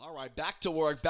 All right, back to work.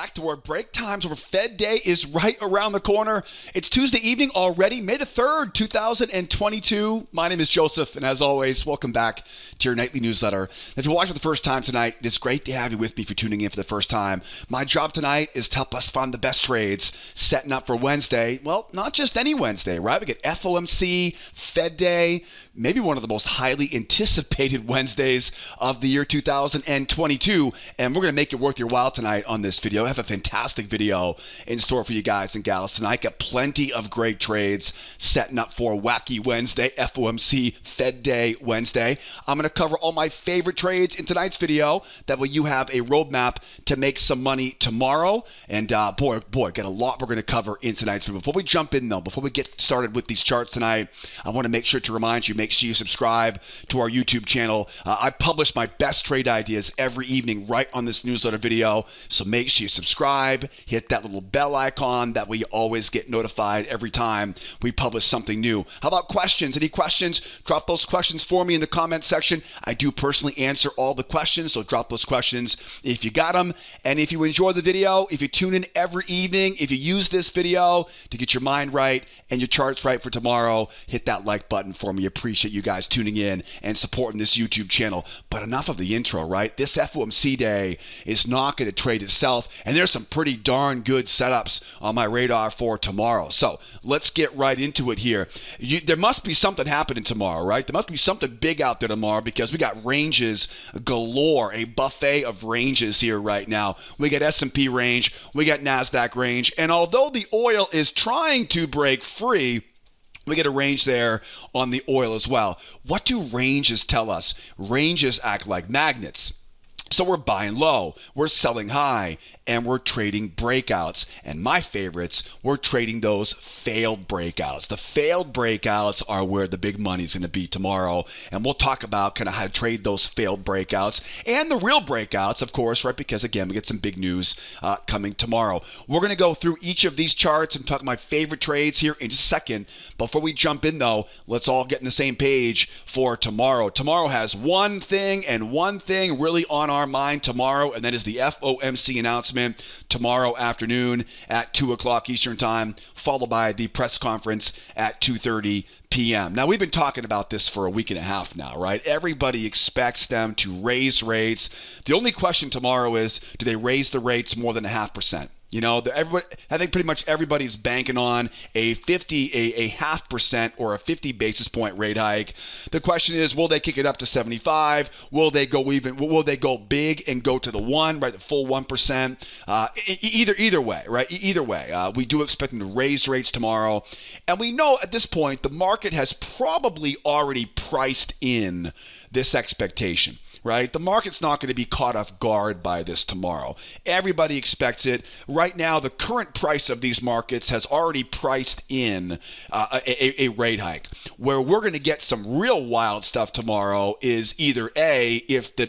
Break times over Fed Day is right around the corner. It's Tuesday evening already, May the 3rd, 2022. My name is Joseph, and as always, welcome back to your nightly newsletter. If you're watching for the first time tonight, it is great to have you with me if you're tuning in for the first time. My job tonight is to help us find the best trades, setting up for Wednesday. Well, not just any Wednesday, right? We get FOMC, Fed Day, maybe one of the most highly anticipated Wednesdays of the year 2022, and we're going to make it worth your while tonight on this video. I have a fantastic video in store for you guys and gals tonight. Got plenty of great trades setting up for Wacky Wednesday, FOMC Fed Day Wednesday. I'm going to cover all my favorite trades in tonight's video. That way you have a roadmap to make some money tomorrow. And boy, got a lot we're going to cover in tonight's video. Before we jump in though, before we get started with these charts tonight, I want to make sure to remind you, make sure you subscribe to our YouTube channel. I publish my best trade ideas every evening right on this newsletter video. So make sure you subscribe, hit that little bell icon. That way you always get notified every time we publish something new. How about questions? Any questions? Drop those questions for me in the comment section. I do personally answer all the questions, so drop those questions if you got them. And if you enjoy the video, if you tune in every evening, if you use this video to get your mind right and your charts right for tomorrow, hit that like button for me. Appreciate you guys tuning in and supporting this YouTube channel. But enough of the intro, right? This FOMC day is not going to trade itself, and there's some pretty darn good setups on my radar for tomorrow. So let's get right into it here. There must be something happening tomorrow, right? There must be something big out there tomorrow because we got ranges galore, a buffet of ranges here right now. We got S&P range, we got Nasdaq range, and although the oil is trying to break free, we get a range there on the oil as well. What do ranges tell us? Ranges act like magnets. So we're buying low, we're selling high, and we're trading breakouts. And my favorites, we're trading those failed breakouts. The failed breakouts are where the big money is going to be tomorrow. And we'll talk about kind of how to trade those failed breakouts and the real breakouts, of course, right? Because again, we get some big news coming tomorrow. We're going to go through each of these charts and talk my favorite trades here in just a second. Before we jump in though, let's all get on the same page for tomorrow. Tomorrow has one thing really on our mind tomorrow, and that is the FOMC announcement tomorrow afternoon at 2 o'clock Eastern time, followed by the press conference at 2:30 p.m. Now, we've been talking about this for a week and a half now, right? Everybody expects them to raise rates. The only question tomorrow is, do they raise the rates more than 0.5%? You know, I think pretty much everybody's banking on a 0.5% or a 50 basis point rate hike. The question is, will they kick it up to 75? Will they go big and go to the 1, right? The full 1%? Either way, right? Either way, we do expect them to raise rates tomorrow. And we know at this point, the market has probably already priced in this expectation. Right? The market's not going to be caught off guard by this tomorrow. Everybody expects it. Right now, the current price of these markets has already priced in a rate hike. Where we're going to get some real wild stuff tomorrow is either A, if they're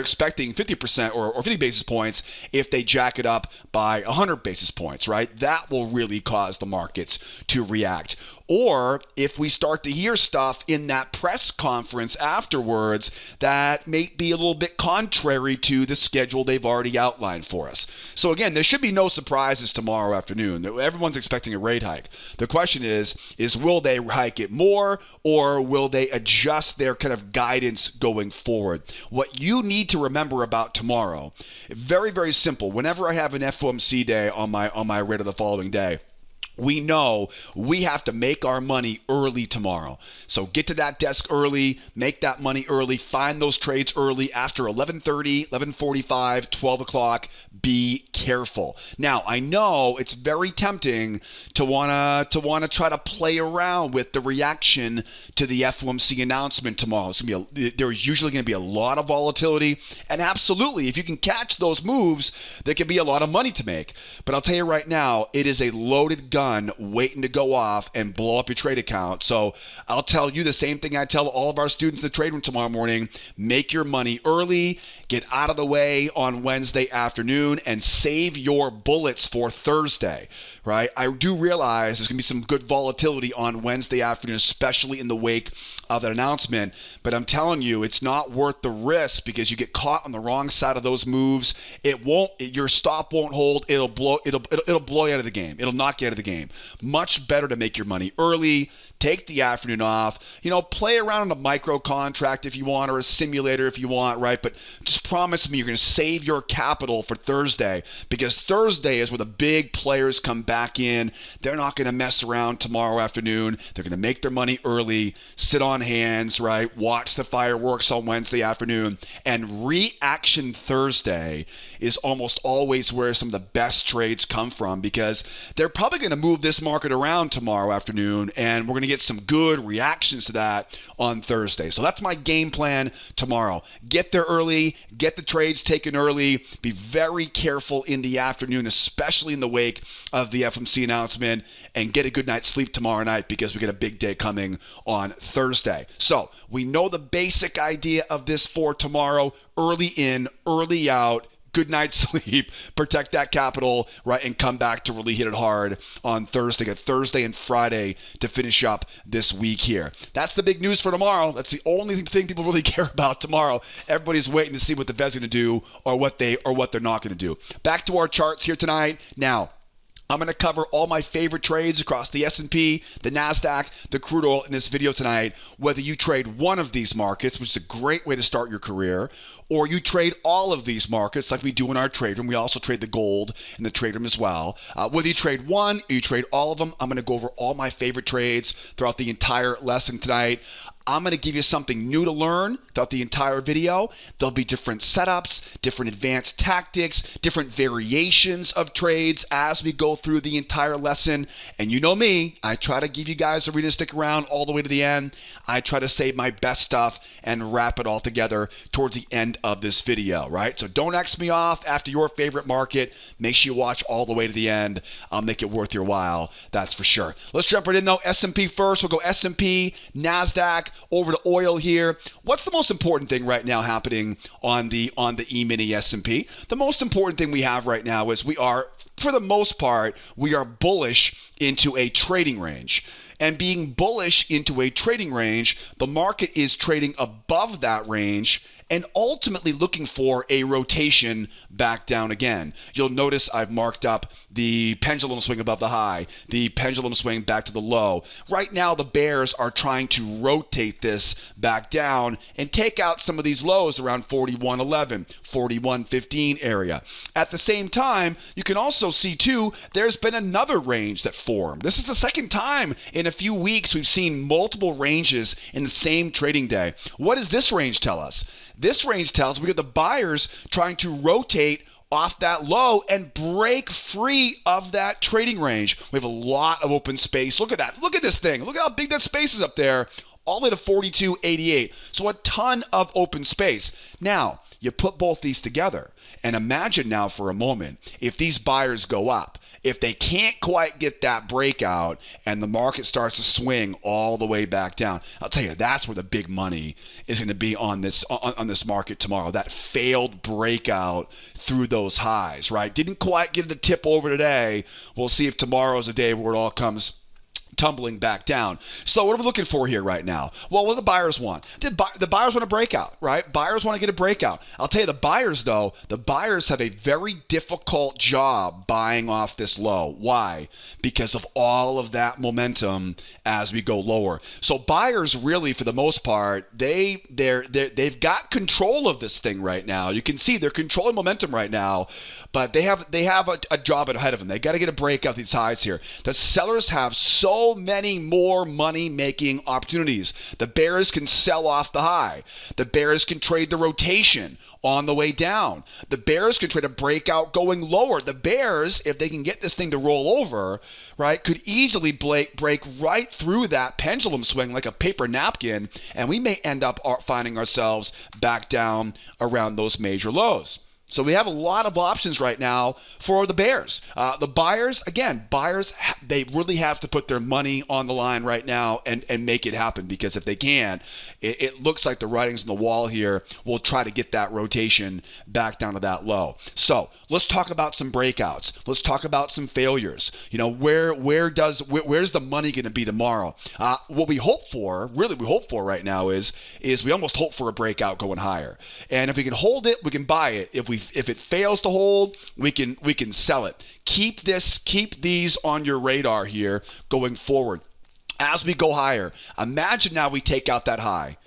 expecting 50% or 50 basis points, if they jack it up by 100 basis points, right? That will really cause the markets to react. Or if we start to hear stuff in that press conference afterwards that may be a little bit contrary to the schedule they've already outlined for us. So again, there should be no surprises tomorrow afternoon. Everyone's expecting a rate hike. The question is will they hike it more, or will they adjust their kind of guidance going forward? What you need to remember about tomorrow, very, very simple. Whenever I have an FOMC day on my radar the following day, we know we have to make our money early tomorrow. So get to that desk early, make that money early, find those trades early after 11:30, 11:45, 12 o'clock. Be careful. Now, I know it's very tempting to wanna try to play around with the reaction to the FOMC announcement tomorrow. There's usually going to be a lot of volatility, and absolutely, if you can catch those moves, there can be a lot of money to make. But I'll tell you right now, it is a loaded gun gun waiting to go off and blow up your trade account. So I'll tell you the same thing I tell all of our students in the trade room tomorrow morning. Make your money early, get out of the way on Wednesday afternoon, and save your bullets for Thursday, right? I do realize there's going to be some good volatility on Wednesday afternoon, especially in the wake of that announcement. But I'm telling you, it's not worth the risk because you get caught on the wrong side of those moves. Your stop won't hold. It'll blow you out of the game. It'll knock you out of the game. Much better to make your money early. Take the afternoon off. Play around in a micro contract if you want, or a simulator if you want, right? But just promise me you're going to save your capital for Thursday, because Thursday is where the big players come back in. They're not going to mess around tomorrow afternoon. They're going to make their money early, sit on hands, right? Watch the fireworks on Wednesday afternoon. And reaction Thursday is almost always where some of the best trades come from, because they're probably going to move this market around tomorrow afternoon, and we're going to get some good reactions to that on Thursday. So that's my game plan tomorrow. Get there early, get the trades taken early, be very careful in the afternoon, especially in the wake of the Fomc announcement, and get a good night's sleep tomorrow night, because we get a big day coming on Thursday. So we know the basic idea of this for tomorrow: early in, early out, good night's sleep, protect that capital, right, and come back to really hit it hard on Thursday. Get Thursday and Friday to finish up this week here. That's the big news for tomorrow. That's the only thing people really care about tomorrow. Everybody's waiting to see what the Fed's going to do, or what they're not going to do. Back to our charts here tonight. Now, I'm going to cover all my favorite trades across the S&P, the Nasdaq, the crude oil in this video tonight. Whether you trade one of these markets, which is a great way to start your career, or you trade all of these markets like we do in our trade room. We also trade the gold in the trade room as well. Whether you trade one or you trade all of them, I'm going to go over all my favorite trades throughout the entire lesson tonight. I'm going to give you something new to learn throughout the entire video. There'll be different setups, different advanced tactics, different variations of trades as we go through the entire lesson. And you know me, I try to give you guys a reason to stick around all the way to the end. I try to save my best stuff and wrap it all together towards the end of this video, right? So don't X me off after your favorite market. Make sure you watch all the way to the end. I'll make it worth your while, that's for sure. Let's jump right in though. S&P first. We'll go S&P, Nasdaq, over to oil here. What's the most important thing right now happening on the E-mini S&P? The most important thing we have right now is for the most part, we are bullish into a trading range. And being bullish into a trading range, the market is trading above that range and ultimately looking for a rotation back down again. You'll notice I've marked up the pendulum swing above the high, the pendulum swing back to the low. Right now, the bears are trying to rotate this back down and take out some of these lows around 41.11, 41.15 area. At the same time, you can also see too, there's been another range that formed. This is the second time in a few weeks we've seen multiple ranges in the same trading day. What does this range tell us? This range tells we got the buyers trying to rotate off that low and break free of that trading range. We have a lot of open space. Look at that. Look at this thing. Look at how big that space is up there, all the way to 42.88. So a ton of open space. Now, you put both these together and imagine now for a moment, if these buyers go up, if they can't quite get that breakout and the market starts to swing all the way back down, I'll tell you, that's where the big money is going to be on this market tomorrow. That failed breakout through those highs, right? Didn't quite get it to tip over today. We'll see if tomorrow's a day where it all comes tumbling back down. So what are we looking for here right now? Well, what do the buyers want? The buyers want a breakout, right? Buyers want to get a breakout. I'll tell you, the buyers have a very difficult job buying off this low. Why? Because of all of that momentum as we go lower. So buyers really, for the most part, they've got control of this thing right now. You can see they're controlling momentum right now, but they have a job ahead of them. They got to get a break out these highs here. The sellers have so many more money-making opportunities. The bears can sell off the high. The bears can trade the rotation on the way down. The bears can trade a breakout going lower. The bears, if they can get this thing to roll over, right, could easily break right through that pendulum swing like a paper napkin, and we may end up finding ourselves back down around those major lows. So we have a lot of options right now for the bears. The buyers, again, they really have to put their money on the line right now and make it happen, because if they can, it looks like the writing's on the wall here. We'll try to get that rotation back down to that low. So let's talk about some breakouts. Let's talk about some failures. You know, where's the money going to be tomorrow? What we hope for right now is we almost hope for a breakout going higher. And if we can hold it, we can buy it. If it fails to hold, we can sell it. Keep these on your radar here going forward. As we go higher, imagine now we take out that high.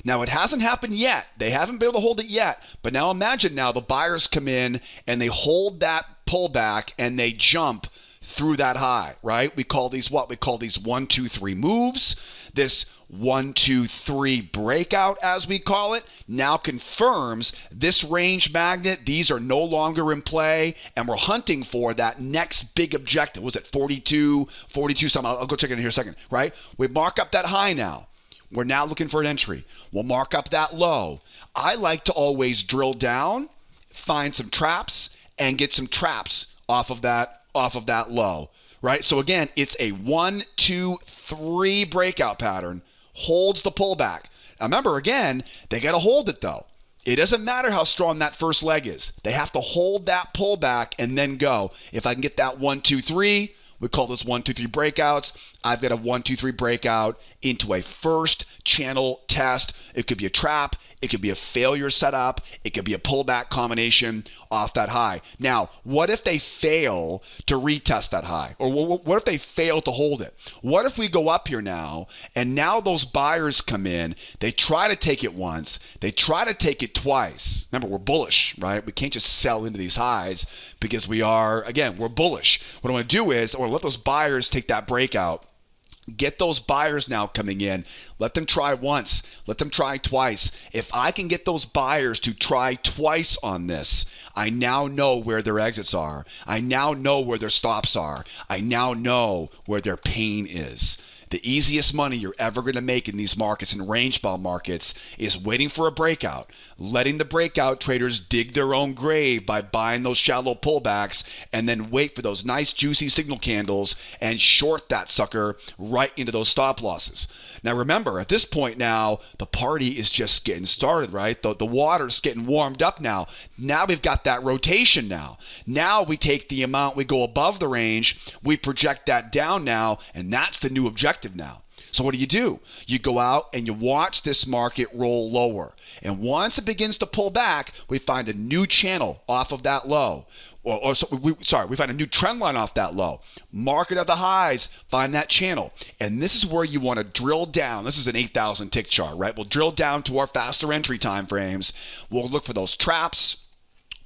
Now, it hasn't happened yet. They haven't been able to hold it yet. But now imagine now the buyers come in and they hold that pullback and they jump through that high, right? We call these what? We call these 1, 2, 3 moves. This 1, 2, 3 breakout, as we call it, now confirms this range magnet. These are no longer in play, and we're hunting for that next big objective. Was it 42 something? I'll go check it in here in a second, right? We mark up that high now. We're now looking for an entry. We'll mark up that low. I like to always drill down, find some traps, and get some traps off of that low, right? So again, it's a 1, 2, 3 breakout pattern, holds the pullback. Now remember, again, they got to hold it though. It doesn't matter how strong that first leg is. They have to hold that pullback and then go. If I can get that 1, 2, 3, we call this 1, 2, 3 breakouts. I've got a 1, 2, 3 breakout into a first channel test. It could be a trap. It could be a failure setup. It could be a pullback combination off that high. Now, what if they fail to retest that high? Or what if they fail to hold it? What if we go up here now, and now those buyers come in, they try to take it once, they try to take it twice. Remember, we're bullish, right? We can't just sell into these highs because we're bullish. What I want to do is I want to let those buyers take that breakout. Get those buyers now coming in. Let them try once. Let them try twice. If I can get those buyers to try twice on this, I now know where their exits are. I now know where their stops are. I now know where their pain is. The easiest money you're ever going to make in these markets and range bound markets is waiting for a breakout, letting the breakout traders dig their own grave by buying those shallow pullbacks, and then wait for those nice juicy signal candles and short that sucker right into those stop losses. Now remember, at this point now, the party is just getting started, right? The water's getting warmed up now. Now we've got that rotation now. Now we take the amount, we go above the range, we project that down now, and that's the new objective now. So what do? You go out and you watch this market roll lower. And once it begins to pull back, we find a new channel off of that low. We find a new trend line off that low. Market at the highs, find that channel. And this is where you want to drill down. This is an 8,000 tick chart, right? We'll drill down to our faster entry time frames. We'll look for those traps.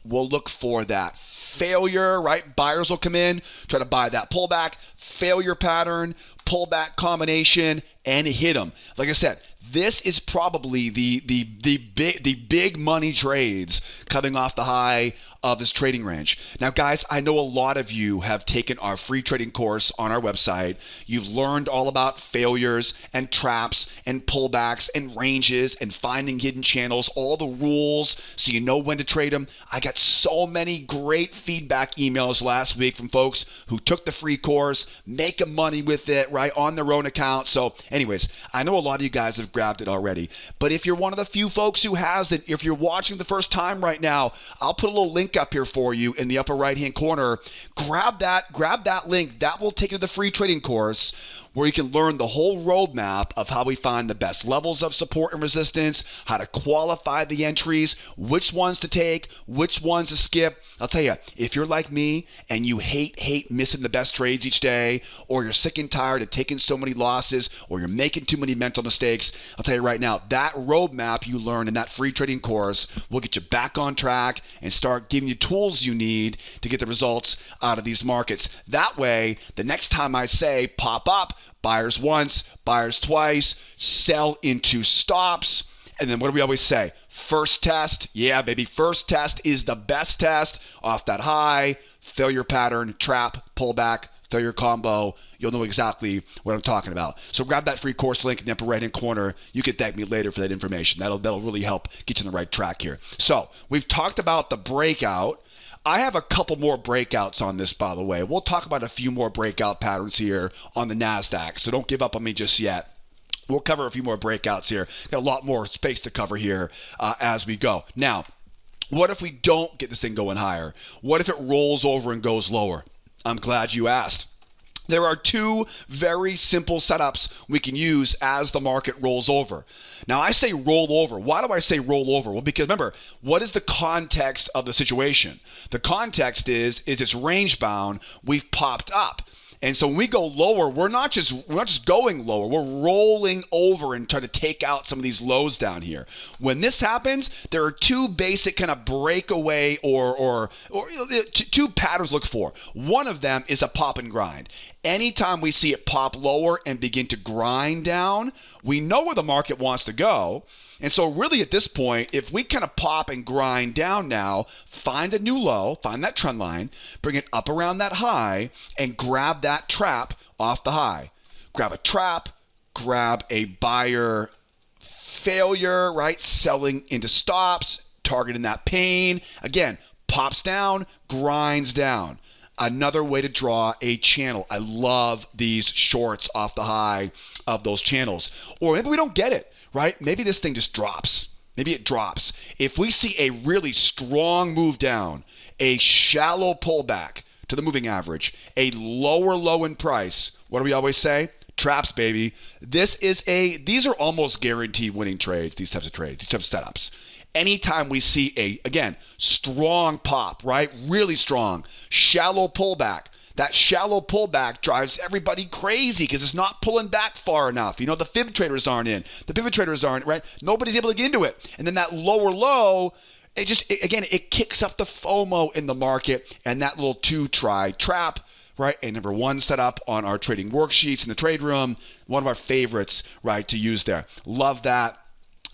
We'll look for that failure, right? Buyers will come in, try to buy that pullback, failure pattern, pullback combination, and hit them. Like I said, this is probably the big money trades coming off the high of this trading range. Now, guys, I know a lot of you have taken our free trading course on our website. You've learned all about failures and traps and pullbacks and ranges and finding hidden channels, all the rules so you know when to trade them. I got so many great feedback emails last week from folks who took the free course, making money with it, right, on their own account. So anyways, I know a lot of you guys have grabbed it already. But if you're one of the few folks who hasn't, if you're watching the first time right now, I'll put a little link up here for you in the upper right-hand corner. Grab that link. That will take you to the free trading course where you can learn the whole roadmap of how we find the best levels of support and resistance, how to qualify the entries, which ones to take, which ones to skip. I'll tell you, if you're like me and you hate missing the best trades each day, or you're sick and tired of taking so many losses, or you're making too many mental mistakes, I'll tell you right now, that roadmap you learn in that free trading course will get you back on track and start giving you tools you need to get the results out of these markets. That way, the next time I say pop up, buyers once, buyers twice, sell into stops. And then what do we always say? First test. Yeah, baby. First test is the best test off that high. Failure pattern, trap, pullback, failure combo, you'll know exactly what I'm talking about. So grab that free course link in the upper right-hand corner. You can thank me later for that information. That'll really help get you on the right track here. So we've talked about the breakout. I have a couple more breakouts on this, by the way. We'll talk about a few more breakout patterns here on the NASDAQ, so don't give up on me just yet. We'll cover a few more breakouts here. Got a lot more space to cover here as we go. Now, what if we don't get this thing going higher? What if it rolls over and goes lower? I'm glad you asked. There are two very simple setups we can use as the market rolls over. Now, I say roll over. Why do I say roll over? Well, because remember, what is the context of the situation? The context is it's range bound. We've popped up. And so when we go lower, we're not just going lower. We're rolling over and trying to take out some of these lows down here. When this happens, there are two basic kind of breakaway or two patterns to look for. One of them is a pop and grind. Anytime we see it pop lower and begin to grind down, we know where the market wants to go. And so really at this point, if we kind of pop and grind down now, find a new low, find that trend line, bring it up around that high, and grab that trap off the high. Grab a trap, grab a buyer failure, right? Selling into stops, targeting that pain. Again, pops down, grinds down. Another way to draw a channel. I love these shorts off the high of those channels. Or maybe we don't get it, right? Maybe this thing just drops. Maybe it drops. If we see a really strong move down, a shallow pullback to the moving average, a lower low in price, what do we always say? Traps, baby. These are almost guaranteed winning trades, these types of trades, these types of setups. Anytime we see again, strong pop, right? Really strong, shallow pullback. That shallow pullback drives everybody crazy because it's not pulling back far enough. The fib traders aren't in. The pivot traders aren't, right? Nobody's able to get into it. And then that lower low, it kicks up the FOMO in the market, and that little two-try trap, right? And number one set up on our trading worksheets in the trade room. One of our favorites, right, to use there. Love that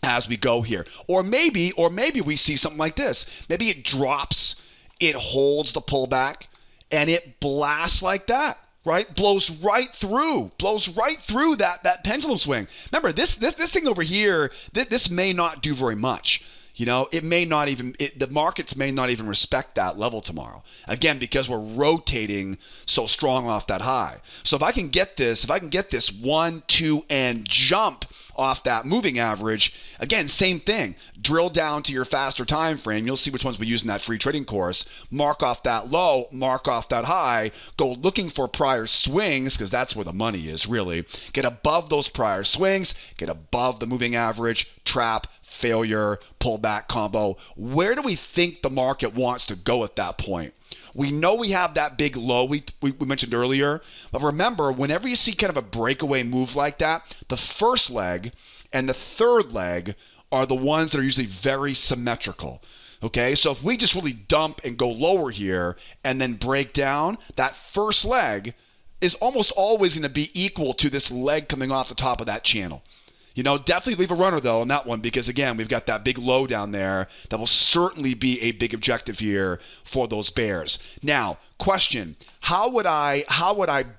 as we go here. Or maybe we see something like this. Maybe it drops, it holds the pullback, and it blasts like that, right? Blows right through that pendulum swing. Remember, this thing over here, this may not do very much. The markets may not even respect that level tomorrow. Again, because we're rotating so strong off that high. So if I can get this 1, 2, and jump off that moving average, again, same thing. Drill down to your faster time frame. You'll see which ones we use in that free trading course. Mark off that low, mark off that high. Go looking for prior swings because that's where the money is, really. Get above those prior swings. Get above the moving average. Trap, failure, pullback combo. Where do we think the market wants to go at that point? We know we have that big low we mentioned earlier, but remember, whenever you see kind of a breakaway move like that, the first leg and the third leg are the ones that are usually very symmetrical. Okay, so if we just really dump and go lower here and then break down, that first leg is almost always going to be equal to this leg coming off the top of that channel. Definitely leave a runner, though, on that one because, again, we've got that big low down there that will certainly be a big objective here for those bears. Now, question, how would I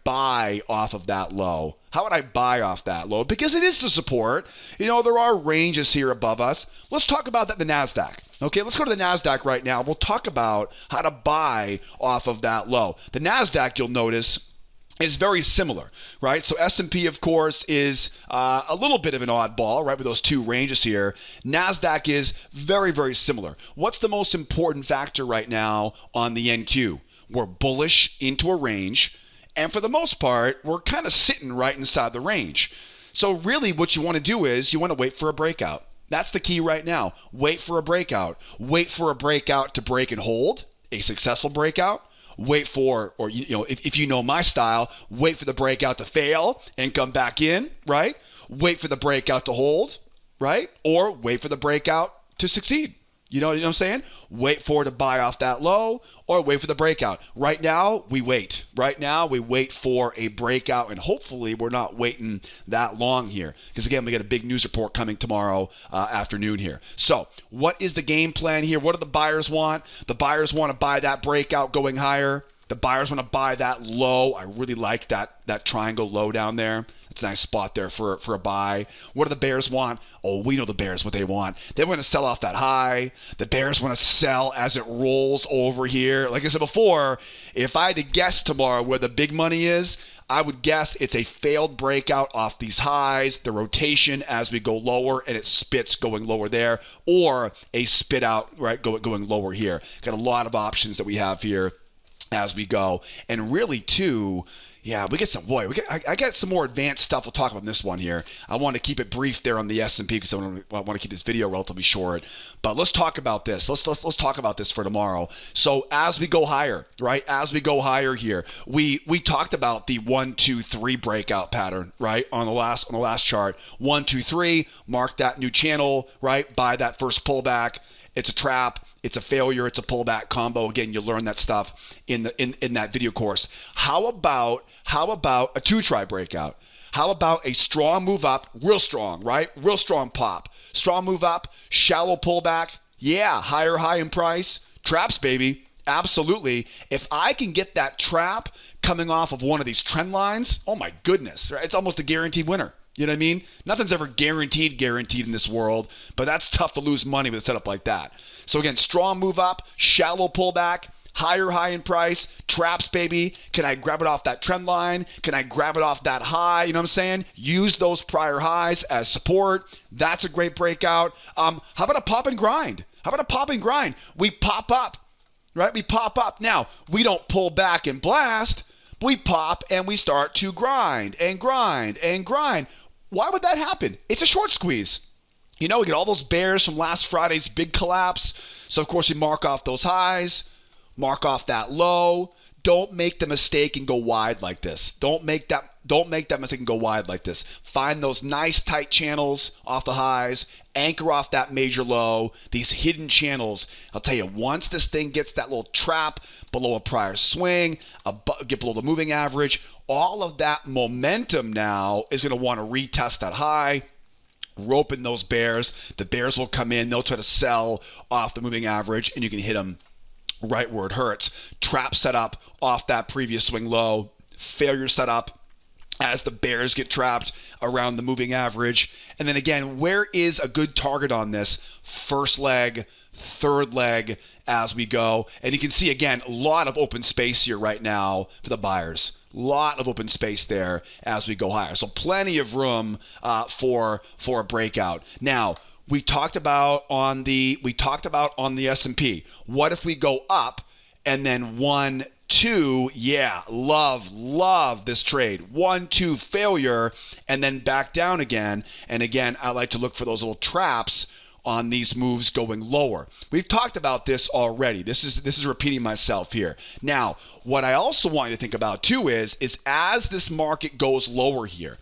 buy off of that low? How would I buy off that low? Because it is the support. There are ranges here above us. Let's talk about that in the NASDAQ. Okay, let's go to the NASDAQ right now. We'll talk about how to buy off of that low. The NASDAQ, you'll notice, is very similar, right? So S&P, of course, is a little bit of an oddball, right, with those two ranges here. NASDAQ is very, very similar. What's the most important factor right now on the NQ? We're bullish into a range, and for the most part, we're kind of sitting right inside the range. So really what you want to do is you want to wait for a breakout. That's the key right now. Wait for a breakout. Wait for a breakout to break and hold, a successful breakout. Wait for, or if you know my style, wait for the breakout to fail and come back in, right? Wait for the breakout to hold, right? Or wait for the breakout to succeed. You know what I'm saying? Wait for it to buy off that low or wait for the breakout. Right now, we wait. Right now, we wait for a breakout, and hopefully we're not waiting that long here. Because, again, we got a big news report coming tomorrow afternoon here. So what is the game plan here? What do the buyers want? The buyers want to buy that breakout going higher. The buyers want to buy that low. I really like that triangle low down there. It's a nice spot there for a buy. What do the bears want? Oh, we know the bears what they want. They want to sell off that high. The bears want to sell as it rolls over here. Like I said before, if I had to guess tomorrow where the big money is, I would guess it's a failed breakout off these highs, the rotation as we go lower, and it spits going lower there, or a spit out, right, going lower here. Got a lot of options that we have here as we go. And really, too, yeah, we get some, I got some more advanced stuff we'll talk about in this one here. I want to keep it brief there on the S&P because I want to keep this video relatively short. But let's talk about this. Let's talk about this for tomorrow. So as we go higher, right? As we go higher here, we talked about the 1, 2, 3 breakout pattern, right? On the last chart, 1, 2, 3, mark that new channel, right? Buy that first pullback. It's a trap. It's a failure. It's a pullback combo. Again, you'll learn that stuff in that video course. How about a 2-try breakout? How about a strong move up, real strong, right? Real strong pop. Strong move up, shallow pullback. Yeah, higher high in price. Traps, baby. Absolutely. If I can get that trap coming off of one of these trend lines, oh my goodness, right? It's almost a guaranteed winner. You know what I mean? Nothing's ever guaranteed in this world, but that's tough to lose money with a setup like that. So again, strong move up, shallow pullback, higher high in price, traps, baby. Can I grab it off that trend line? Can I grab it off that high? You know what I'm saying? Use those prior highs as support. That's a great breakout. How about a pop and grind? We pop up, right? We pop up. Now, we don't pull back and blast. We pop and we start to grind and grind and grind. Why would that happen? It's a short squeeze. You know, we get all those bears from last Friday's big collapse. So, of course, you mark off those highs, mark off that low. Don't make the mistake and go wide like this. Don't make that mistake and go wide like this. Find those nice tight channels off the highs, anchor off that major low, these hidden channels. I'll tell you, once this thing gets that little trap below a prior swing, get below the moving average, all of that momentum now is going to want to retest that high. Rope in those bears. The bears will come in. They'll try to sell off the moving average, and you can hit them right where it hurts. Trap set up off that previous swing low. Failure set up as the bears get trapped around the moving average. And then again, where is a good target on this? First leg, third leg as we go. And you can see, again, a lot of open space here right now for the buyers. Lot of open space there as we go higher. So plenty of room for a breakout. Now, we talked about on the S&P. What if we go up and then 1, 2, yeah, love this trade. 1, 2 failure and then back down again. And again, I like to look for those little traps on these moves going lower. We've talked about this already. This is repeating myself here. Now, what I also want you to think about too is as this market goes lower here,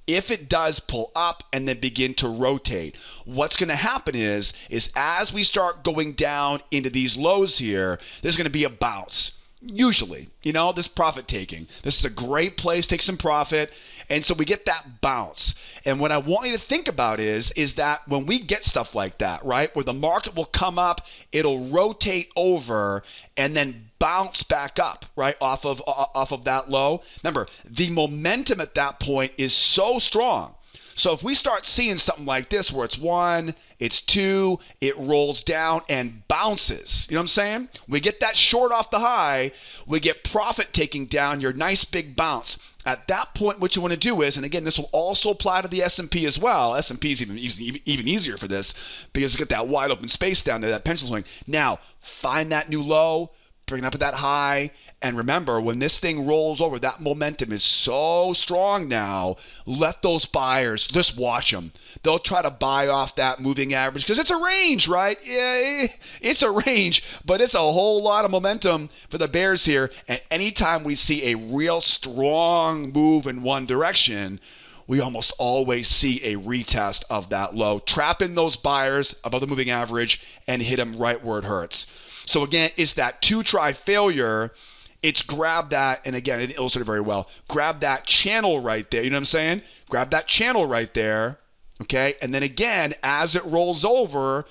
if it does pull up and then begin to rotate, what's going to happen is as we start going down into these lows here, there's going to be a bounce. Usually, this profit taking. This is a great place, take some profit. And so we get that bounce. And what I want you to think about is that when we get stuff like that, right, where the market will come up, it'll rotate over and then bounce back up, right, off of that low. Remember, the momentum at that point is so strong. So if we start seeing something like this where it's 1, it's 2, it rolls down and bounces. You know what I'm saying? We get that short off the high, we get profit taking down your nice big bounce. At that point, what you want to do is, and again, this will also apply to the S&P as well. S&P is even easier for this because you get that wide open space down there, that pencil swing. Now, find that new low, bring it up at that high, and remember, when this thing rolls over, that momentum is so strong now, let those buyers, just watch them. They'll try to buy off that moving average because it's a range, right? Yeah, it's a range, but it's a whole lot of momentum for the bears here. And anytime we see a real strong move in one direction, we almost always see a retest of that low. Trap in those buyers above the moving average and hit them right where it hurts. So again, it's that 2-try failure. It's grab that, and again, it illustrated very well. Grab that channel right there. You know what I'm saying? Grab that channel right there, okay? And then again, as it rolls over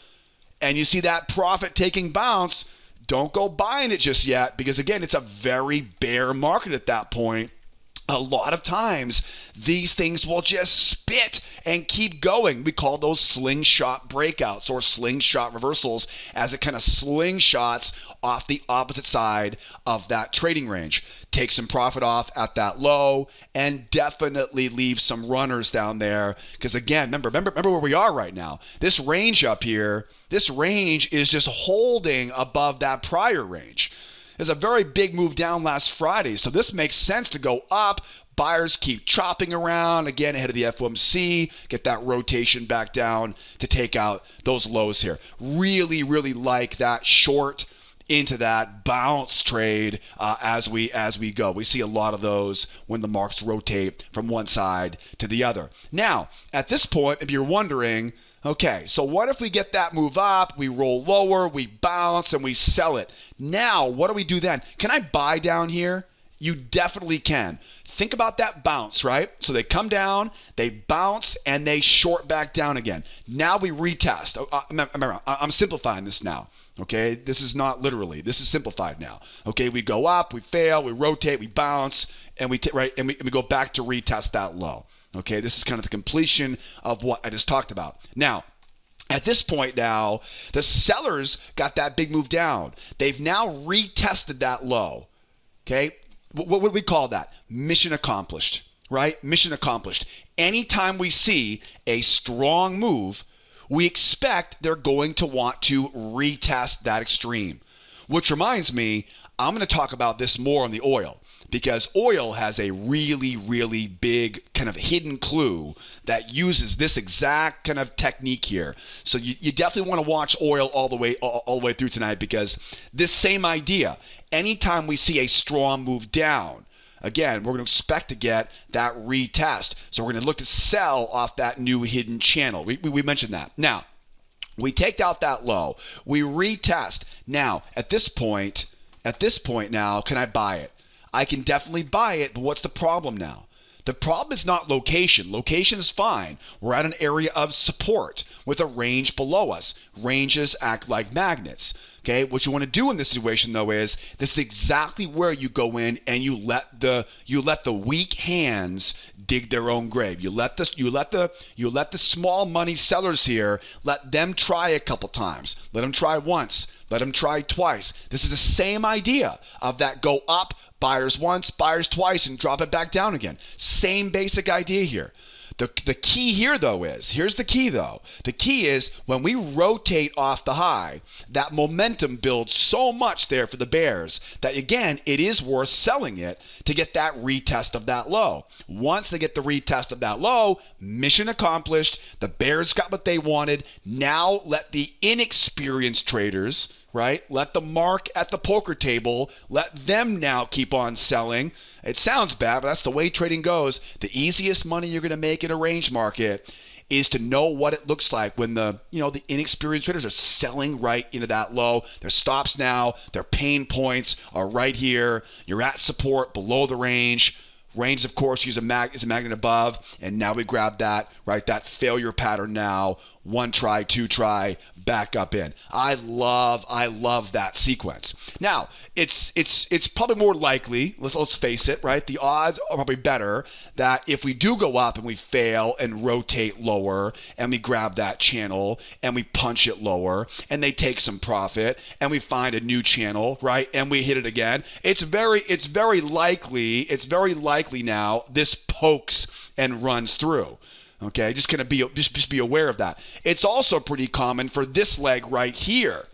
and you see that profit-taking bounce, don't go buying it just yet, because again, it's a very bear market at that point. A lot of times, these things will just spit and keep going. We call those slingshot breakouts or slingshot reversals, as it kind of slingshots off the opposite side of that trading range. Take some profit off at that low and definitely leave some runners down there. Because again, remember where we are right now. This range up here, this range is just holding above that prior range. There's a very big move down last Friday, so this makes sense to go up. Buyers keep chopping around, again, ahead of the Fomc, get that rotation back down to take out those lows here. Really, really like that short into that bounce trade as we go. We see a lot of those when the markets rotate from one side to the other. Now, at this point, if you're wondering, okay, so what if we get that move up, we roll lower, we bounce, and we sell it? Now, what do we do then? Can I buy down here? You definitely can. Think about that bounce, right? So they come down, they bounce, and they short back down again. Now we retest. Remember, I'm simplifying this now, okay? This is not literally. This is simplified now. Okay, we go up, we fail, we rotate, we bounce, and we go back to retest that low. Okay, this is kind of the completion of what I just talked about. Now, at this point now, the sellers got that big move down. They've now retested that low. Okay, what would we call that? Mission accomplished, right? Mission accomplished. Anytime we see a strong move, we expect they're going to want to retest that extreme. Which reminds me, I'm going to talk about this more on the oil, because oil has a really, really big kind of hidden clue that uses this exact kind of technique here. So you definitely want to watch oil all the way through tonight, because this same idea, anytime we see a strong move down, again, we're going to expect to get that retest. So we're going to look to sell off that new hidden channel. We mentioned that. Now, we take out that low. We retest. Now, at this point now, can I buy it? I can definitely buy it, but what's the problem now? The problem is not location. Location is fine. We're at an area of support with a range below us. Ranges act like magnets. Okay, what you want to do in this situation though is this is exactly where you go in and you let the weak hands dig their own grave. You let the small money sellers here, let them try a couple times. Let them try once. Let them try twice. This is the same idea of that go up, buyers once, buyers twice, and drop it back down again. Same basic idea here. The key here, though, here's the key, though. The key is when we rotate off the high, that momentum builds so much there for the bears that, again, it is worth selling it to get that retest of that low. Once they get the retest of that low, mission accomplished. The bears got what they wanted. Now let the inexperienced traders, right? Let the mark at the poker table, let them now keep on selling. It sounds bad, but that's the way trading goes. The easiest money you're going to make in a range market is to know what it looks like when the inexperienced traders are selling right into that low. Their stops now, their pain points are right here. You're at support below the range. Range, of course, is a magnet above, and now we grab that, right? That failure pattern now, one try, two try, back up in. I love that sequence. Now, it's probably more likely, let's face it, right? The odds are probably better that if we do go up and we fail and rotate lower and we grab that channel and we punch it lower and they take some profit and we find a new channel, right? And we hit it again. It's very likely now this pokes and runs through. Okay, just be aware of that. It's also pretty common for this leg right here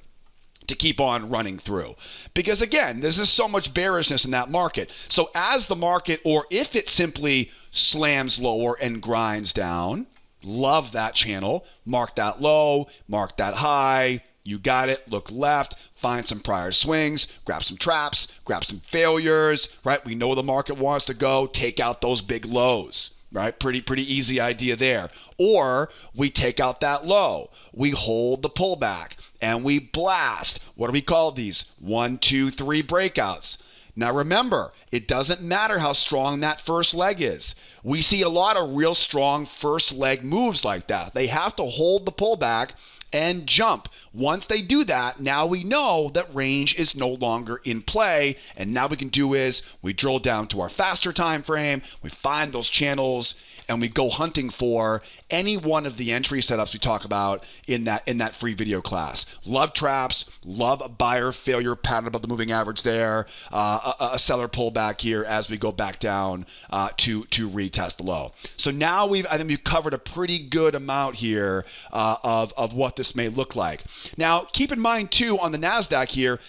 to keep on running through. Because again, there's just so much bearishness in that market. So as the market, or if it simply slams lower and grinds down, love that channel, mark that low, mark that high, you got it, look left, find some prior swings, grab some traps, grab some failures, right? We know the market wants to go, take out those big lows. Right? Pretty easy idea there. Or we take out that low. We hold the pullback and we blast. What do we call these? 1, 2, 3 breakouts. Now remember, it doesn't matter how strong that first leg is. We see a lot of real strong first leg moves like that. They have to hold the pullback and jump. Once they do that, now we know that range is no longer in play, and now we can do is we drill down to our faster time frame, we find those channels, and we go hunting for any one of the entry setups we talk about in that free video class. Love traps, love a buyer failure pattern above the moving average there, a seller pullback here as we go back down to retest the low. So now I think we've covered a pretty good amount here of what this may look like. Now, keep in mind too on the NASDAQ here,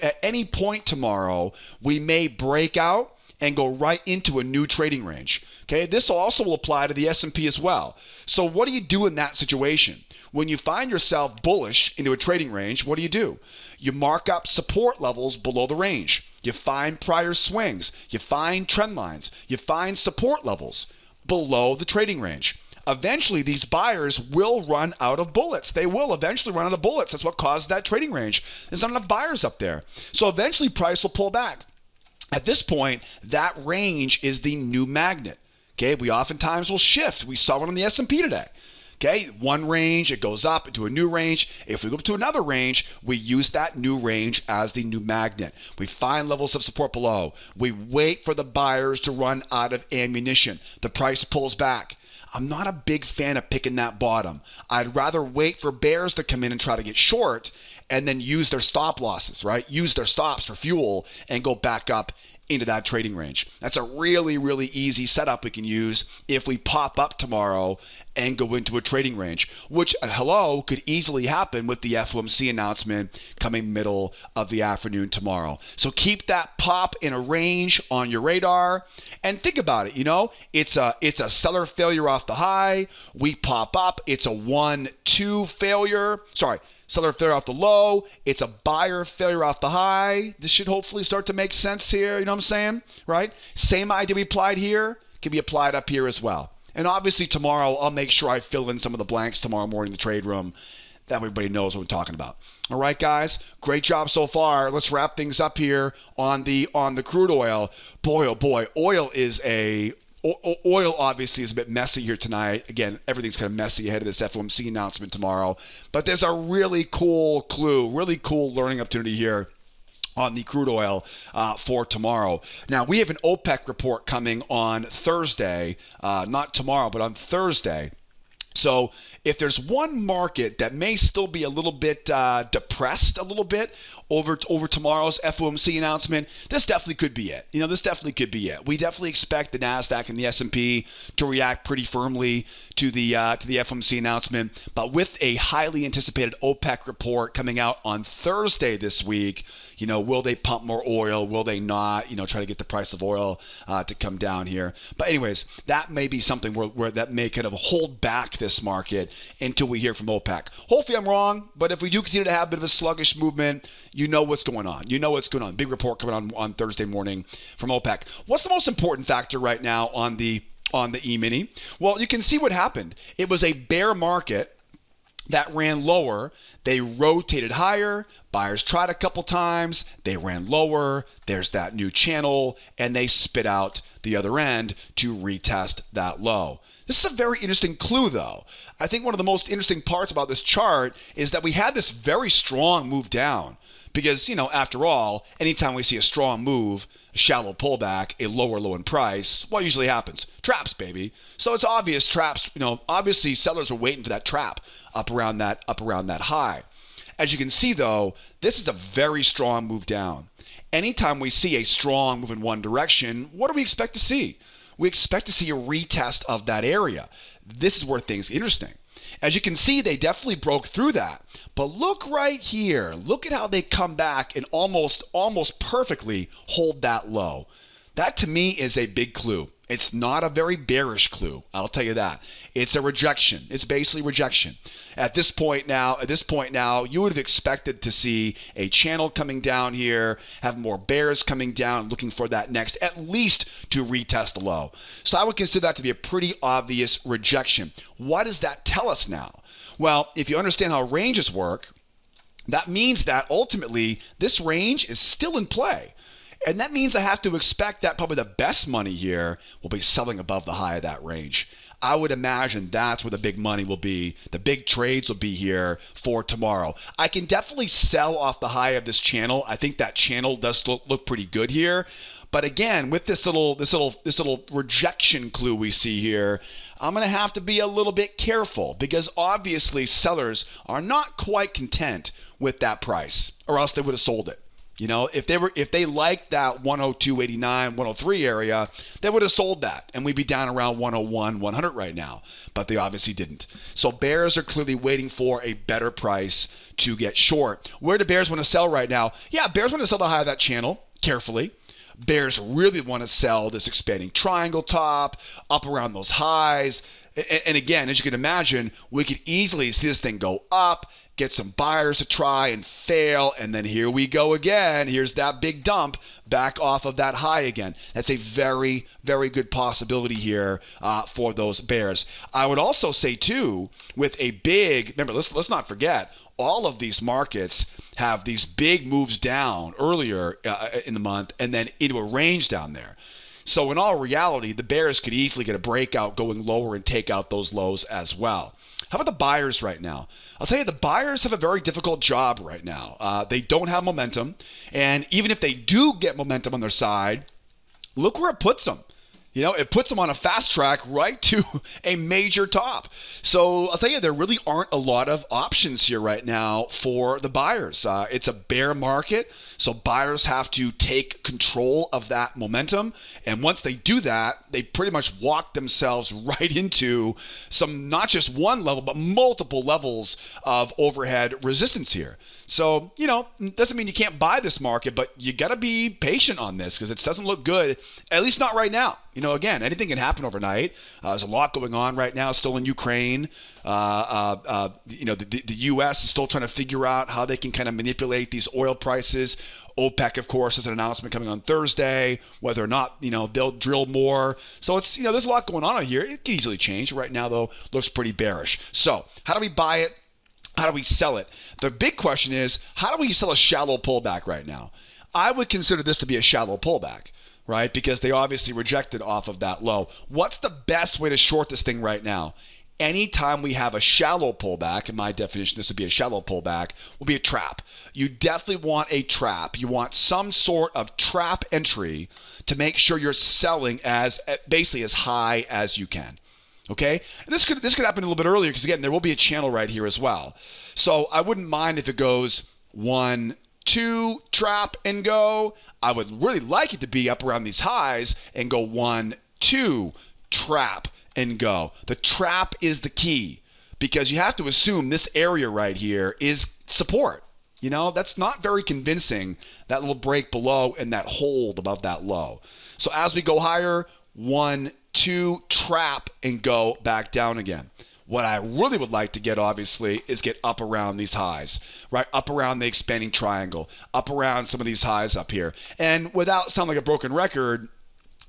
at any point tomorrow, we may break out and go right into a new trading range. Okay, this also will apply to the S&P as well. So what do you do in that situation? When you find yourself bullish into a trading range, what do? You mark up support levels below the range. You find prior swings. You find trend lines. You find support levels below the trading range. Eventually, these buyers will run out of bullets. They will eventually run out of bullets. That's what caused that trading range. There's not enough buyers up there. So eventually, price will pull back. At this point, that range is the new magnet. Okay, we oftentimes will shift. We saw it on the S&P today. Okay, one range, it goes up into a new range. If we go up to another range, we use that new range as the new magnet. We find levels of support below. We wait for the buyers to run out of ammunition. The price pulls back. I'm not a big fan of picking that bottom. I'd rather wait for bears to come in and try to get short and then use their stop losses, right? Use their stops for fuel and go back up into that trading range. That's a really, really easy setup we can use if we pop up tomorrow and go into a trading range, which, could easily happen with the Fomc announcement coming middle of the afternoon tomorrow. So keep that pop in a range on your radar and think about it. It's a seller failure off the high. We pop up. It's a 1-2 failure. Seller failure off the low. It's a buyer failure off the high. This should hopefully start to make sense here. You know what I'm saying? Right? Same idea we applied here can be applied up here as well. And obviously tomorrow, I'll make sure I fill in some of the blanks tomorrow morning in the trade room that everybody knows what I'm talking about. All right, guys, great job so far. Let's wrap things up here on the crude oil. Boy, oh boy, oil obviously is a bit messy here tonight. Again, everything's kind of messy ahead of this FOMC announcement tomorrow. But there's a really cool clue, really cool learning opportunity here on the crude oil for tomorrow. Now, we have an OPEC report coming on Thursday, not tomorrow, but on Thursday. So if there's one market that may still be a little bit depressed a little bit over tomorrow's FOMC announcement, this definitely could be it. This definitely could be it. We definitely expect the NASDAQ and the S&P to react pretty firmly to the FOMC announcement. But with a highly anticipated OPEC report coming out on Thursday this week, will they pump more oil? Will they not? Try to get the price of oil to come down here. But anyways, that may be something where that may kind of hold back this market until we hear from OPEC. Hopefully I'm wrong, but if we do continue to have a bit of a sluggish movement, you know what's going on. Big report coming on Thursday morning from OPEC. What's the most important factor right now on the E-mini? Well, you can see what happened. It was a bear market that ran lower. They rotated higher. Buyers tried a couple times. They ran lower. There's that new channel, and they spit out the other end to retest that low. This is a very interesting clue, though. I think one of the most interesting parts about this chart is that we had this very strong move down because, after all, anytime we see a strong move, a shallow pullback, a lower low in price, what usually happens? Traps, baby. So it's obvious traps, obviously sellers are waiting for that trap up around that high. As you can see, though, this is a very strong move down. Anytime we see a strong move in one direction, what do we expect to see? We expect to see a retest of that area. This is where things get interesting. As you can see, they definitely broke through that. But look right here. Look at how they come back and almost perfectly hold that low. That to me is a big clue. It's not a very bearish clue, I'll tell you that. It's a rejection. It's basically rejection. At this point now, you would have expected to see a channel coming down here, have more bears coming down, looking for that next, at least to retest the low. So I would consider that to be a pretty obvious rejection. What does that tell us now? Well, if you understand how ranges work, that means that ultimately this range is still in play. And that means I have to expect that probably the best money here will be selling above the high of that range. I would imagine that's where the big money will be. The big trades will be here for tomorrow. I can definitely sell off the high of this channel. I think that channel does look pretty good here. But again, with this little rejection clue we see here, I'm going to have to be a little bit careful because obviously sellers are not quite content with that price, or else they would have sold it. You know, if they liked that 102.89, 103 area, they would have sold that, and we'd be down around 101, 100 right now. But they obviously didn't. So bears are clearly waiting for a better price to get short. Where do bears want to sell right now? Yeah, bears want to sell the high of that channel carefully. Bears really want to sell this expanding triangle top up around those highs. And again, as you can imagine, we could easily see this thing go up, get some buyers to try and fail, and then here we go again. Here's that big dump back off of that high again. That's a very, very good possibility here for those bears. I would also say, too, with a big, remember, let's not forget, all of these markets have these big moves down earlier in the month and then into a range down there. So in all reality, the bears could easily get a breakout going lower and take out those lows as well. How about the buyers right now? I'll tell you, the buyers have a very difficult job right now. They don't have momentum. And even if they do get momentum on their side, look where it puts them. You know, it puts them on a fast track right to a major top. So I'll tell you, there really aren't a lot of options here right now for the buyers. It's a bear market, so buyers have to take control of that momentum. And once they do that, they pretty much walk themselves right into some, not just one level, but multiple levels of overhead resistance here. So, you know, doesn't mean you can't buy this market, but you got to be patient on this because it doesn't look good, at least not right now. You know, again, anything can happen overnight. There's a lot going on right now, still in Ukraine. You know, the U.S. is still trying to figure out how they can kind of manipulate these oil prices. OPEC, of course, has an announcement coming on Thursday, whether or not, you know, they'll drill more. So it's, you know, there's a lot going on here. It can easily change. Right now, though, looks pretty bearish. So how do we buy it? How do we sell it? The big question is, how do we sell a shallow pullback right now? I would consider this to be a shallow pullback, right? Because they obviously rejected off of that low. What's the best way to short this thing right now? Anytime we have a shallow pullback, in my definition, this would be a shallow pullback, will be a trap. You definitely want a trap. You want some sort of trap entry to make sure you're selling as basically as high as you can. Okay, and this could happen a little bit earlier because again, there will be a channel right here as well. So I wouldn't mind if it goes 1, 2, trap and go. I would really like it to be up around these highs and go 1, 2, trap and go. The trap is the key because you have to assume this area right here is support. You know, that's not very convincing, that little break below and that hold above that low. So as we go higher, 1, 2, trap and go back down again. What I really would like to get, obviously, is get up around these highs, right? Up around the expanding triangle, up around some of these highs up here. And without sounding like a broken record,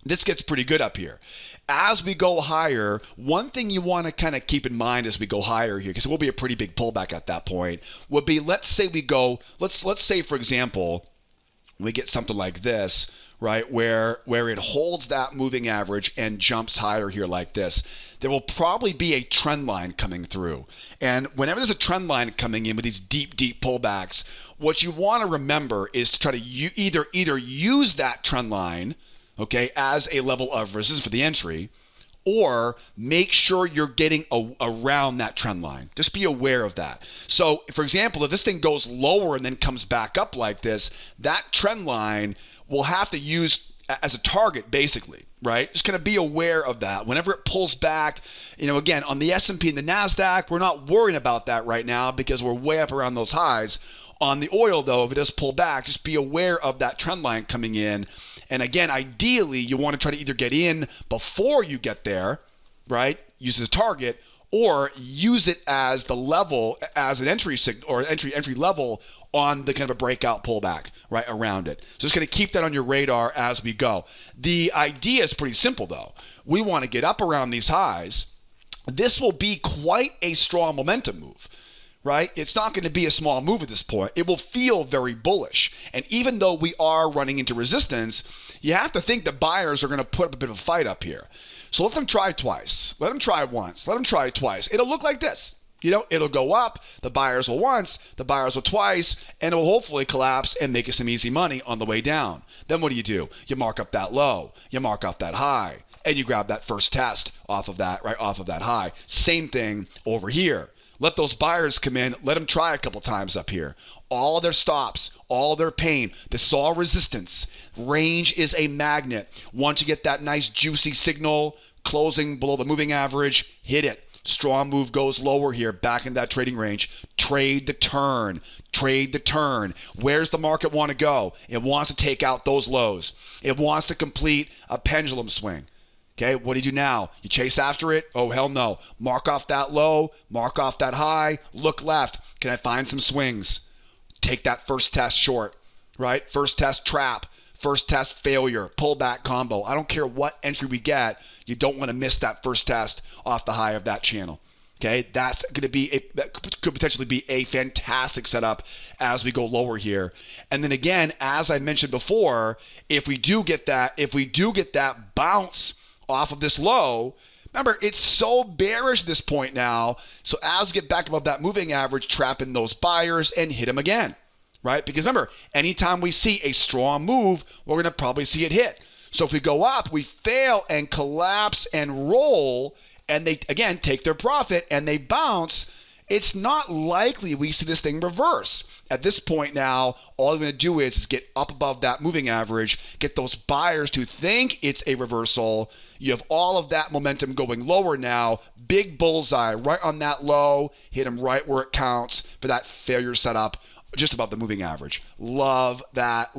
this gets pretty good up here. As we go higher, one thing you want to kind of keep in mind as we go higher here, because it will be a pretty big pullback at that point, would be, let's say we go, let's say, for example, we get something like this, right, where it holds that moving average and jumps higher here like this. There will probably be a trend line coming through. And whenever there's a trend line coming in with these deep pullbacks, what you want to remember is to try to either use that trend line, okay, as a level of resistance for the entry, or make sure you're getting around that trend line. Just be aware of that. So, for example, if this thing goes lower and then comes back up like this, that trend line will have to use as a target, basically, right? Just kind of be aware of that. Whenever it pulls back, you know, again, on the S&P and the NASDAQ, we're not worrying about that right now because we're way up around those highs. On the oil, though, if it does pull back, just be aware of that trend line coming in. And again, ideally, you want to try to either get in before you get there, right? Use it as a target, or use it as the level, as an entry signal or entry level on the kind of a breakout pullback, right, around it. So just going to keep that on your radar as we go. The idea is pretty simple, though. We want to get up around these highs. This will be quite a strong momentum move, right? It's not going to be a small move at this point. It will feel very bullish. And even though we are running into resistance, you have to think the buyers are going to put up a bit of a fight up here. So let them try twice. Let them try once. Let them try twice. It'll look like this. It'll go up, the buyers will once, the buyers will twice, and it will hopefully collapse and make you some easy money on the way down. Then what do? You mark up that low, you mark up that high, and you grab that first test off of that, right off of that high. Same thing over here. Let those buyers come in, let them try a couple times up here. All their stops, all their pain, this is all resistance. Range is a magnet. Once you get that nice juicy signal, closing below the moving average, hit it. Strong move goes lower here, back in that trading range. Trade the turn. Trade the turn. Where's the market want to go? It wants to take out those lows. It wants to complete a pendulum swing. Okay, what do you do now? You chase after it? Oh, hell no. Mark off that low, mark off that high, look left. Can I find some swings? Take that first test short, right? First test trap. First test failure, pullback combo. I don't care what entry we get. You don't want to miss that first test off the high of that channel. Okay, that's going to be that could potentially be a fantastic setup as we go lower here. And then again, as I mentioned before, if we do get that bounce off of this low, remember, it's so bearish at this point now. So as we get back above that moving average, trap in those buyers and hit them again. Right? Because remember, anytime we see a strong move, we're going to probably see it hit. So if we go up, we fail and collapse and roll, and they, again, take their profit and they bounce, it's not likely we see this thing reverse. At this point now, all we're going to do is get up above that moving average, get those buyers to think it's a reversal. You have all of that momentum going lower now. Big bullseye right on that low. Hit them right where it counts for that failure setup. Just above the moving average. Love that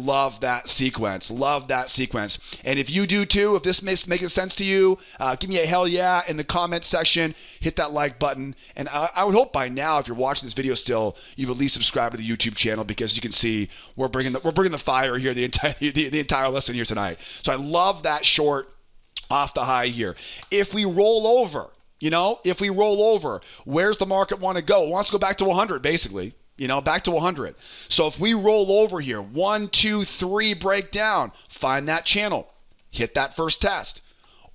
sequence. Love that sequence. And if you do too, if this is making sense to you, give me a hell yeah in the comment section. Hit that like button. And I would hope by now, if you're watching this video still, you've at least subscribed to the YouTube channel, because you can see we're bringing the fire here the entire lesson here tonight. So I love that short off the high here. If we roll over, where's the market want to go? It wants to go back to 100 basically. Back to 100. So if we roll over here, 1, 2, 3 breakdown, find that channel, hit that first test.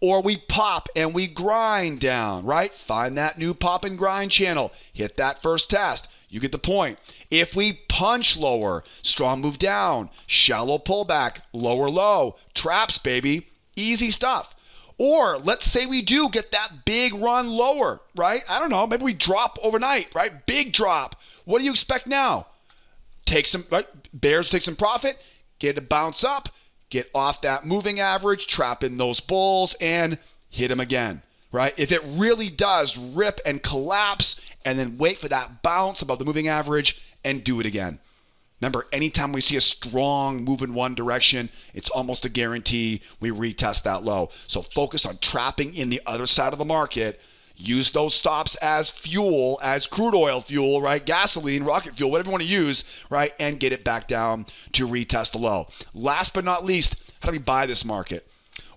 Or we pop and we grind down, right? Find that new pop and grind channel, hit that first test. You get the point. If we punch lower, strong move down, shallow pullback, lower low, traps, baby, easy stuff. Or let's say we do get that big run lower, right? I don't know, maybe we drop overnight, right? Big drop. What do you expect now? Bears take some profit, get a bounce up, get off that moving average, trap in those bulls, and hit them again, right? If it really does rip and collapse, and then wait for that bounce above the moving average and do it again. Remember, anytime we see a strong move in one direction, it's almost a guarantee we retest that low. So focus on trapping in the other side of the market. Use those stops as fuel, as crude oil fuel, right? Gasoline, rocket fuel, whatever you want to use, right? And get it back down to retest the low. Last but not least, how do we buy this market?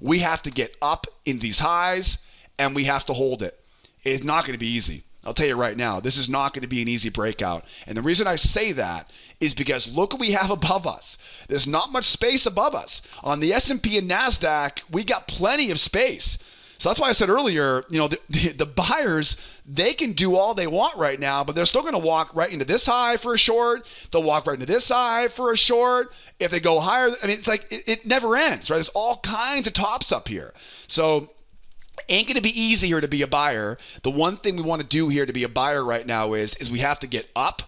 We have to get up in these highs, and we have to hold it. It's not going to be easy. I'll tell you right now, this is not going to be an easy breakout. And the reason I say that is because look what we have above us. There's not much space above us. On the S&P and Nasdaq, we got plenty of space. So that's why I said earlier, the buyers, they can do all they want right now, but they're still going to walk right into this high for a short. They'll walk right into this high for a short. If they go higher, it's like it never ends, right? There's all kinds of tops up here. So ain't going to be easy here to be a buyer. The one thing we want to do here to be a buyer right now is we have to get up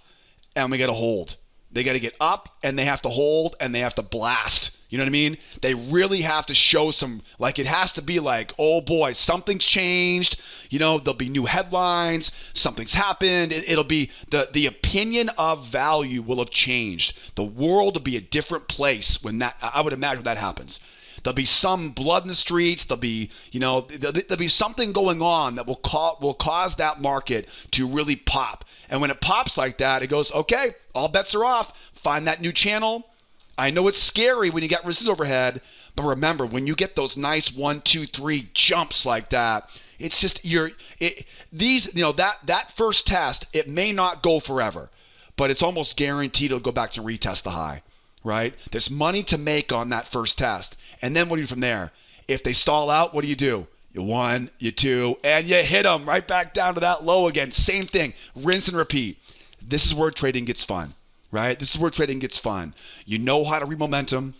and we got to hold. They got to get up and they have to hold and they have to blast. You know what I mean? They really have to show some, like it has to be like, oh boy, something's changed. There'll be new headlines. Something's happened. It'll be the opinion of value will have changed. The world will be a different place when I would imagine that happens. There'll be some blood in the streets. There'll be something going on that will cause that market to really pop. And when it pops like that, it goes, okay, all bets are off. Find that new channel. I know it's scary when you get resistance overhead, but remember, when you get those nice 1, 2, 3 jumps like that, It's just that first test, it may not go forever, but it's almost guaranteed it'll go back and retest the high, right? There's money to make on that first test. And then what do you do from there? If they stall out, what do? You one, you two, and you hit them right back down to that low again. Same thing, rinse and repeat. This is where trading gets fun, right? This is where trading gets fun. You know how to read momentum.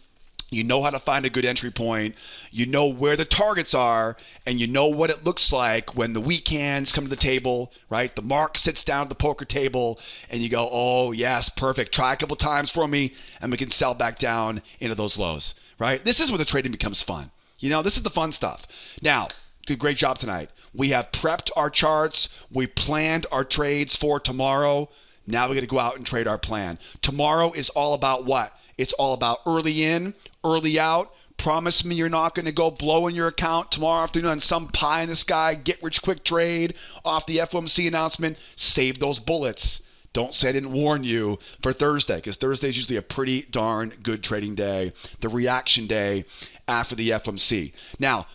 You know how to find a good entry point. You know where the targets are, and you know what it looks like when the weak hands come to the table, right? The mark sits down at the poker table, and you go, oh, yes, perfect. Try a couple times for me, and we can sell back down into those lows, right? This is where the trading becomes fun. This is the fun stuff. Now, did a great job tonight. We have prepped our charts. We planned our trades for tomorrow. Now we're going to go out and trade our plan. Tomorrow is all about what? It's all about early in, early out. Promise me you're not going to go blow in your account tomorrow afternoon on some pie in the sky, get rich quick trade off the Fomc announcement. Save those bullets. Don't say I didn't warn you for Thursday, because Thursday is usually a pretty darn good trading day, the reaction day after the FOMC. Now,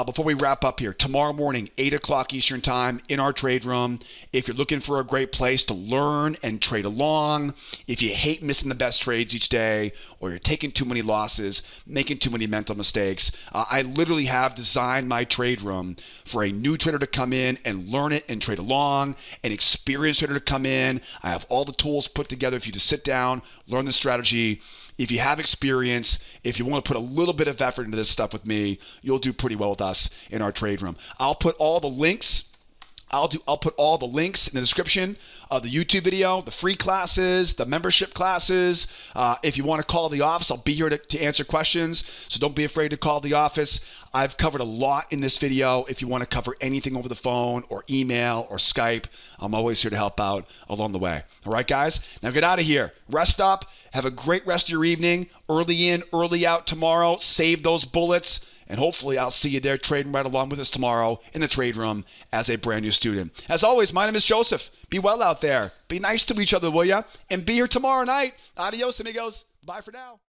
before we wrap up here, tomorrow morning, 8 o'clock Eastern time in our trade room. If you're looking for a great place to learn and trade along, if you hate missing the best trades each day, or you're taking too many losses, making too many mental mistakes, I literally have designed my trade room for a new trader to come in and learn it and trade along, an experienced trader to come in. I have all the tools put together for you to sit down, learn the strategy. If you have experience, if you want to put a little bit of effort into this stuff with me, you'll do pretty well with us in our trade room. I'll put all the links. I'll put all the links in the description of the YouTube video, the free classes, the membership classes. If you want to call the office, I'll be here to answer questions. So don't be afraid to call the office. I've covered a lot in this video. If you want to cover anything over the phone or email or Skype, I'm always here to help out along the way. All right, guys? Now get out of here. Rest up. Have a great rest of your evening. Early in, early out tomorrow. Save those bullets. And hopefully I'll see you there trading right along with us tomorrow in the trade room as a brand new student. As always, my name is Joseph. Be well out there. Be nice to each other, will ya? And be here tomorrow night. Adios, amigos. Bye for now.